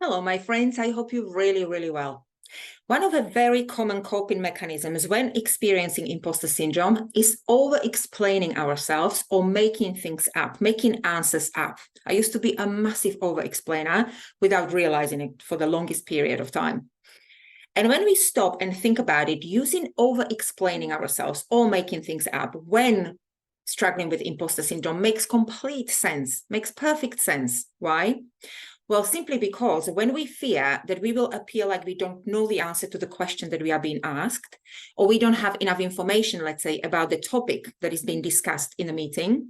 Hello, my friends. I hope you're really well. One of the very common coping mechanisms when experiencing imposter syndrome is over-explaining ourselves or making things up, making answers up. I used to be a massive over-explainer without realizing it for the longest period of time. And when we stop and think about it, using over-explaining ourselves or making things up when struggling with imposter syndrome makes complete sense, makes perfect sense. Why? Well, simply because when we fear that we will appear like we don't know the answer to the question that we are being asked, or we don't have enough information, let's say, about the topic that is being discussed in the meeting,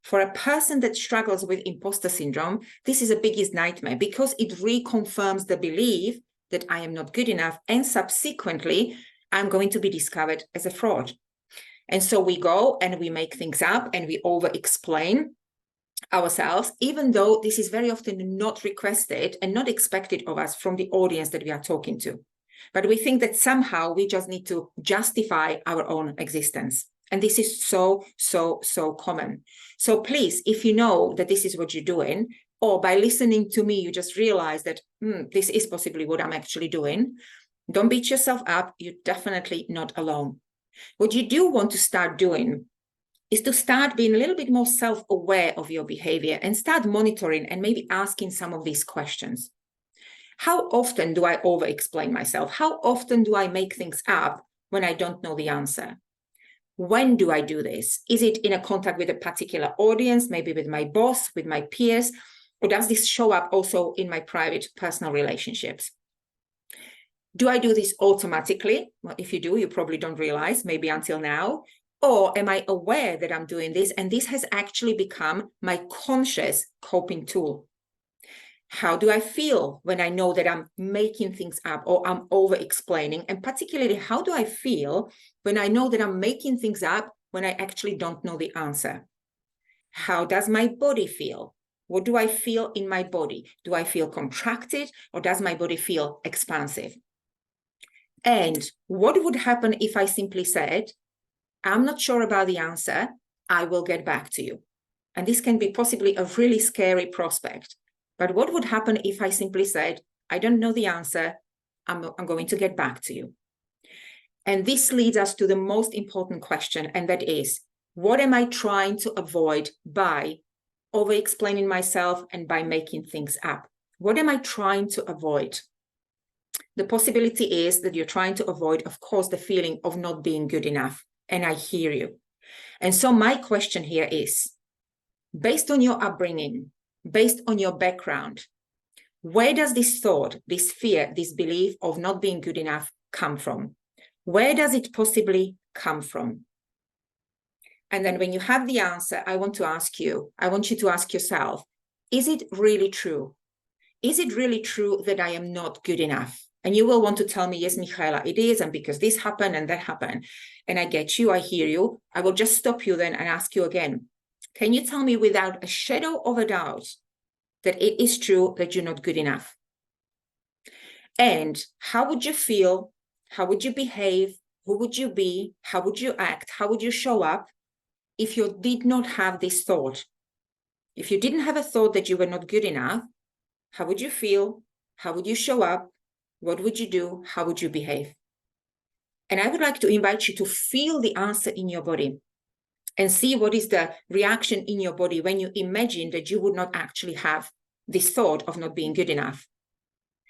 for a person that struggles with imposter syndrome, this is a biggest nightmare because it reconfirms the belief that I am not good enough, and subsequently, I'm going to be discovered as a fraud. And so we go and we make things up and we over-explain ourselves, even though this is very often not requested and not expected of us from the audience that we are talking to. But we think that somehow we just need to justify our own existence. And this is so common. So please, if you know that this is what you're doing, or by listening to me, you just realize that this is possibly what I'm actually doing, don't beat yourself up. You're definitely not alone. What you do want to start doing is to start being a little bit more self-aware of your behavior and start monitoring and maybe asking some of these questions. How often do I over-explain myself? How often do I make things up when I don't know the answer? When do I do this? Is it in a contact with a particular audience, maybe with my boss, with my peers, or does this show up also in my private personal relationships? Do I do this automatically? Well, if you do, you probably don't realize, maybe until now. Or am I aware that I'm doing this and this has actually become my conscious coping tool? How do I feel when I know that I'm making things up or I'm over-explaining? And particularly, how do I feel when I know that I'm making things up when I actually don't know the answer? How does my body feel? What do I feel in my body? Do I feel contracted or does my body feel expansive? And what would happen if I simply said, I'm not sure about the answer, I will get back to you. And this can be possibly a really scary prospect. But what would happen if I simply said, I don't know the answer, I'm going to get back to you? And this leads us to the most important question, and that is, what am I trying to avoid by over-explaining myself and by making things up? What am I trying to avoid? The possibility is that you're trying to avoid, of course, the feeling of not being good enough. And I hear you. And so my question here is, based on your upbringing, based on your background, where does this thought, this fear, this belief of not being good enough come from? Where does it possibly come from? And then when you have the answer, I want you to ask yourself, is it really true? Is it really true that I am not good enough? And you will want to tell me, yes, Michaela, it is, and because this happened and that happened. And I get you, I hear you. I will just stop you then and ask you again. Can you tell me without a shadow of a doubt that it is true that you're not good enough? And how would you feel? How would you behave? Who would you be? How would you act? How would you show up if you did not have this thought? If you didn't have a thought that you were not good enough, how would you feel? How would you show up? What would you do? How would you behave? And I would like to invite you to feel the answer in your body and see what is the reaction in your body when you imagine that you would not actually have this thought of not being good enough.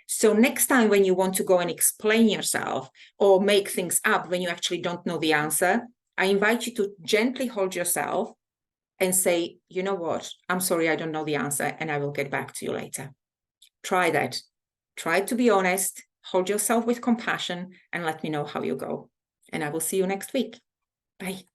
So next time when you want to go and explain yourself or make things up when you actually don't know the answer, I invite you to gently hold yourself and say, you know what, I'm sorry, I don't know the answer, and I will get back to you later. Try that. Try to be honest, hold yourself with compassion, and let me know how you go. And I will see you next week. Bye.